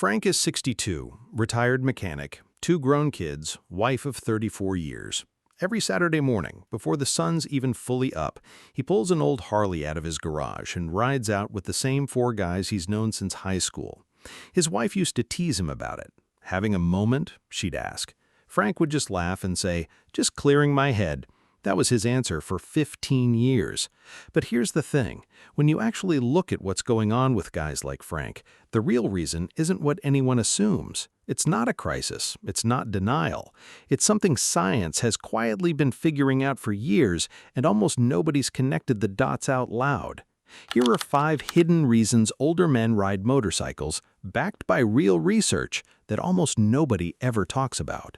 Frank is 62, retired mechanic, two grown kids, wife of 34 years. Every Saturday morning, before the sun's even fully up, he pulls an old Harley out of his garage and rides out with the same four guys he's known since high school. His wife used to tease him about it. Having a moment, she'd ask. Frank would just laugh and say, "Just clearing my head." That was his answer for 15 years. But here's the thing. When you actually look at what's going on with guys like Frank, the real reason isn't what anyone assumes. It's not a crisis. It's not denial. It's something science has quietly been figuring out for years, and almost nobody's connected the dots out loud. Here are 5 hidden reasons older men ride motorcycles, backed by real research that almost nobody ever talks about.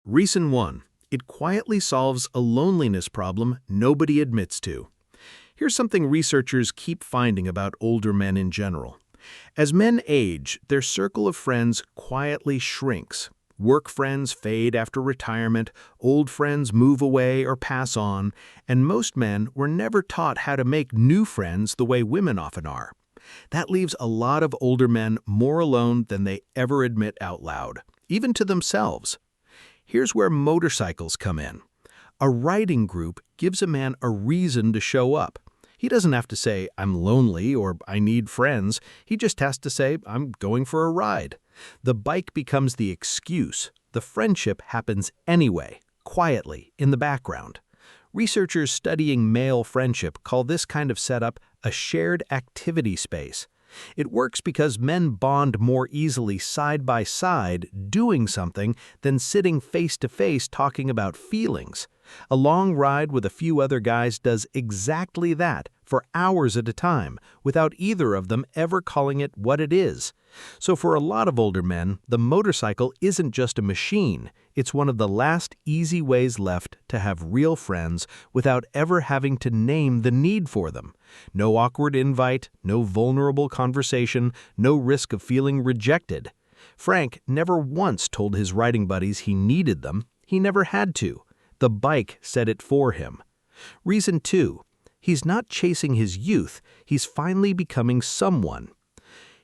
Reason 1. It quietly solves a loneliness problem nobody admits to. Here's something researchers keep finding about older men in general. As men age, their circle of friends quietly shrinks. Work friends fade after retirement, old friends move away or pass on, and most men were never taught how to make new friends the way women often are. That leaves a lot of older men more alone than they ever admit out loud, even to themselves. Here's where motorcycles come in. A riding group gives a man a reason to show up. He doesn't have to say, "I'm lonely" or "I need friends." He just has to say, "I'm going for a ride." The bike becomes the excuse. The friendship happens anyway, quietly, in the background. Researchers studying male friendship call this kind of setup a shared activity space. It works because men bond more easily side by side doing something than sitting face to face talking about feelings. A long ride with a few other guys does exactly that for hours at a time, without either of them ever calling it what it is. So for a lot of older men, the motorcycle isn't just a machine. It's one of the last easy ways left to have real friends without ever having to name the need for them. No awkward invite, no vulnerable conversation, no risk of feeling rejected. Frank never once told his riding buddies he needed them. He never had to. The bike said it for him. Reason 2. He's not chasing his youth. He's finally becoming someone.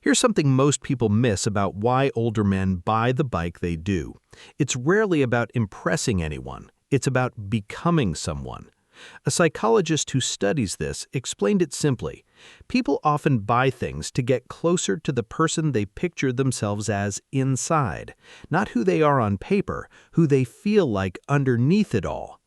Here's something most people miss about why older men buy the bike they do. It's rarely about impressing anyone. It's about becoming someone. A psychologist who studies this explained it simply. People often buy things to get closer to the person they picture themselves as inside, not who they are on paper, who they feel like underneath it all.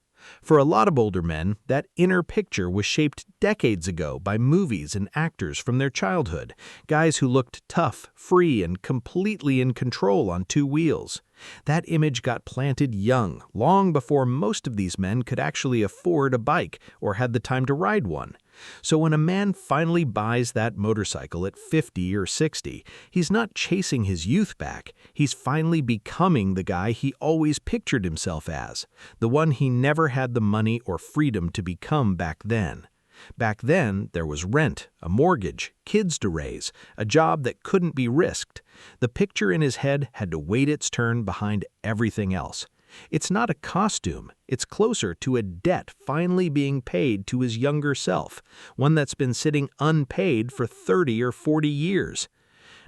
For a lot of older men, that inner picture was shaped decades ago by movies and actors from their childhood, guys who looked tough, free, and completely in control on 2 wheels. That image got planted young, long before most of these men could actually afford a bike or had the time to ride one. So when a man finally buys that motorcycle at 50 or 60, he's not chasing his youth back. He's finally becoming the guy he always pictured himself as, the one he never had the money or freedom to become back then. Back then, there was rent, a mortgage, kids to raise, a job that couldn't be risked. The picture in his head had to wait its turn behind everything else. It's not a costume. It's closer to a debt finally being paid to his younger self, one that's been sitting unpaid for 30 or 40 years.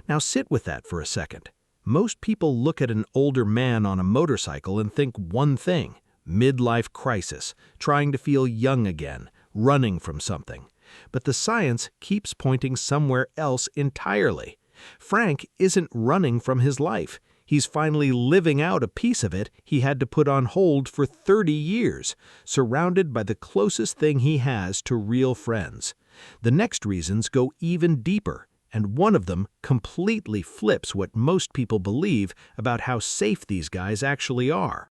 Now sit with that for a second. Most people look at an older man on a motorcycle and think one thing: midlife crisis, trying to feel young again, running from something. But the science keeps pointing somewhere else entirely. Frank isn't running from his life. He's finally living out a piece of it he had to put on hold for 30 years, surrounded by the closest thing he has to real friends. The next reasons go even deeper, and one of them completely flips what most people believe about how safe these guys actually are.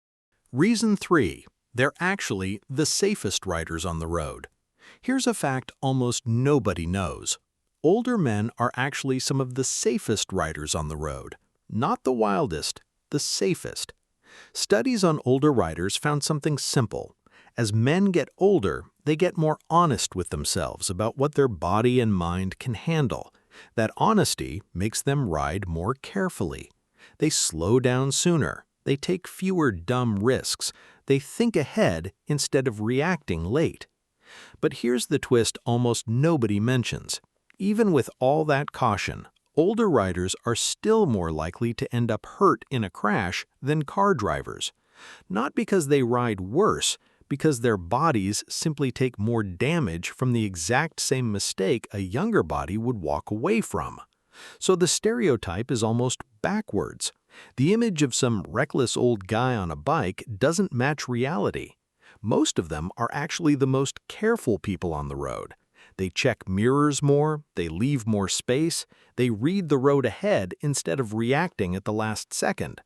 Reason 3. They're actually the safest riders on the road. Here's a fact almost nobody knows. Older men are actually some of the safest riders on the road. Not the wildest, the safest. Studies on older riders found something simple. As men get older, they get more honest with themselves about what their body and mind can handle. That honesty makes them ride more carefully. They slow down sooner. They take fewer dumb risks. They think ahead instead of reacting late. But here's the twist almost nobody mentions. Even with all that caution, Older riders are still more likely to end up hurt in a crash than car drivers. Not because they ride worse, because their bodies simply take more damage from the exact same mistake a younger body would walk away from. So the stereotype is almost backwards. The image of some reckless old guy on a bike doesn't match reality. Most of them are actually the most careful people on the road. They check mirrors more, they leave more space, they read the road ahead instead of reacting at the last second.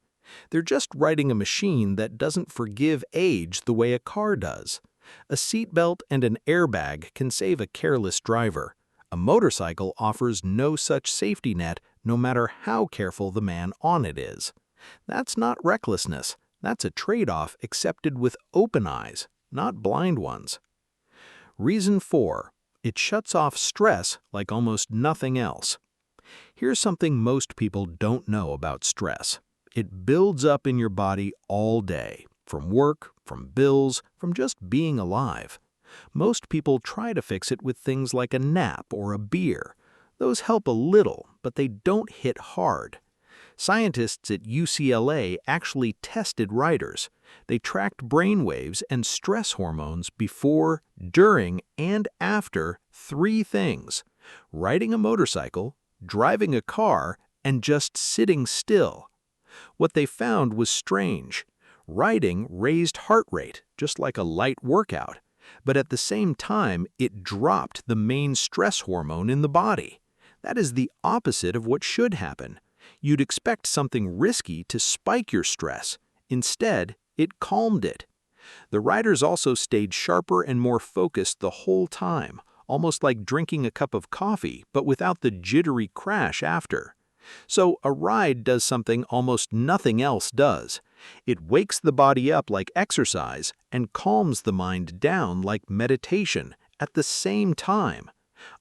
They're just riding a machine that doesn't forgive age the way a car does. A seatbelt and an airbag can save a careless driver. A motorcycle offers no such safety net, no matter how careful the man on it is. That's not recklessness. That's a trade-off accepted with open eyes, not blind ones. Reason 4. It shuts off stress like almost nothing else. Here's something most people don't know about stress. It builds up in your body all day, from work, from bills, from just being alive. Most people try to fix it with things like a nap or a beer. Those help a little, but they don't hit hard. Scientists at UCLA actually tested riders. They tracked brain waves and stress hormones before, during, and after 3 things: riding a motorcycle, driving a car, and just sitting still. What they found was strange. Riding raised heart rate, just like a light workout, but at the same time, it dropped the main stress hormone in the body. That is the opposite of what should happen. You'd expect something risky to spike your stress. Instead, it calmed it. The riders also stayed sharper and more focused the whole time, almost like drinking a cup of coffee, but without the jittery crash after. So a ride does something almost nothing else does. It wakes the body up like exercise and calms the mind down like meditation at the same time.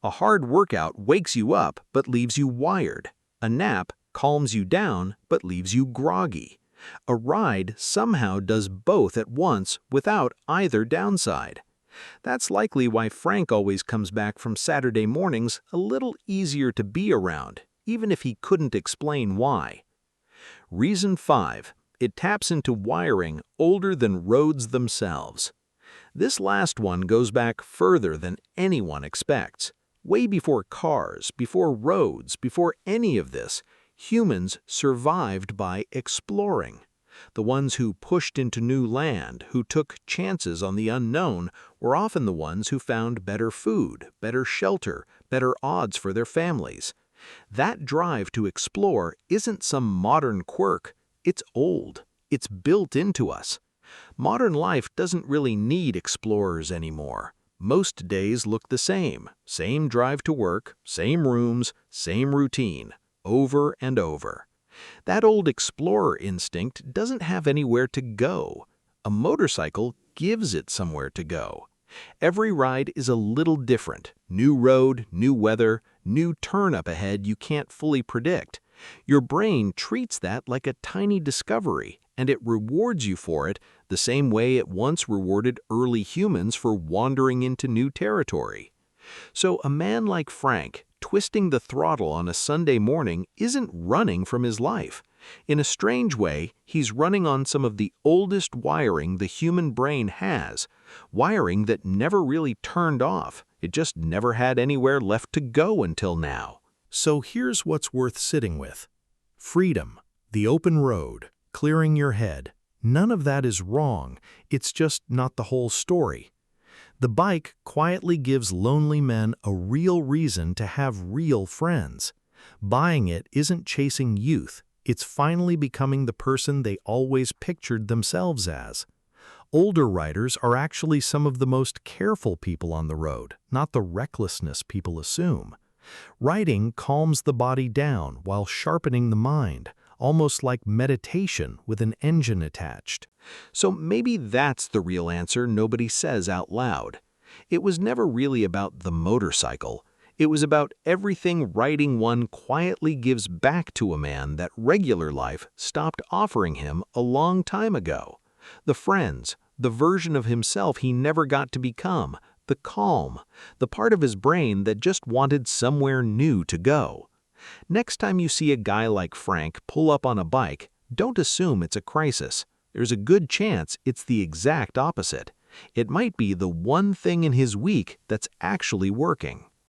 A hard workout wakes you up but leaves you wired. A nap calms you down but leaves you groggy. A ride somehow does both at once without either downside. That's likely why Frank always comes back from Saturday mornings a little easier to be around, even if he couldn't explain why. Reason 5. It taps into wiring older than roads themselves. This last one goes back further than anyone expects. Way before cars, before roads, before any of this, humans survived by exploring. The ones who pushed into new land, who took chances on the unknown, were often the ones who found better food, better shelter, better odds for their families. That drive to explore isn't some modern quirk. It's old. It's built into us. Modern life doesn't really need explorers anymore. Most days look the same. Same drive to work, same rooms, same routine, over and over. That old explorer instinct doesn't have anywhere to go. A motorcycle gives it somewhere to go. Every ride is a little different. New road, new weather, new turn up ahead you can't fully predict. Your brain treats that like a tiny discovery, and it rewards you for it the same way it once rewarded early humans for wandering into new territory. So a man like Frank, twisting the throttle on a Sunday morning, isn't running from his life. In a strange way, he's running on some of the oldest wiring the human brain has, wiring that never really turned off. It just never had anywhere left to go until now. So here's what's worth sitting with. Freedom, the open road, clearing your head. None of that is wrong. It's just not the whole story. The bike quietly gives lonely men a real reason to have real friends. Buying it isn't chasing youth. It's finally becoming the person they always pictured themselves as. Older riders are actually some of the most careful people on the road, not the recklessness people assume. Riding calms the body down while sharpening the mind, almost like meditation with an engine attached. So maybe that's the real answer nobody says out loud. It was never really about the motorcycle. It was about everything riding one quietly gives back to a man that regular life stopped offering him a long time ago. The friends, the version of himself he never got to become, the calm, the part of his brain that just wanted somewhere new to go. Next time you see a guy like Frank pull up on a bike, don't assume it's a crisis. There's a good chance it's the exact opposite. It might be the one thing in his week that's actually working.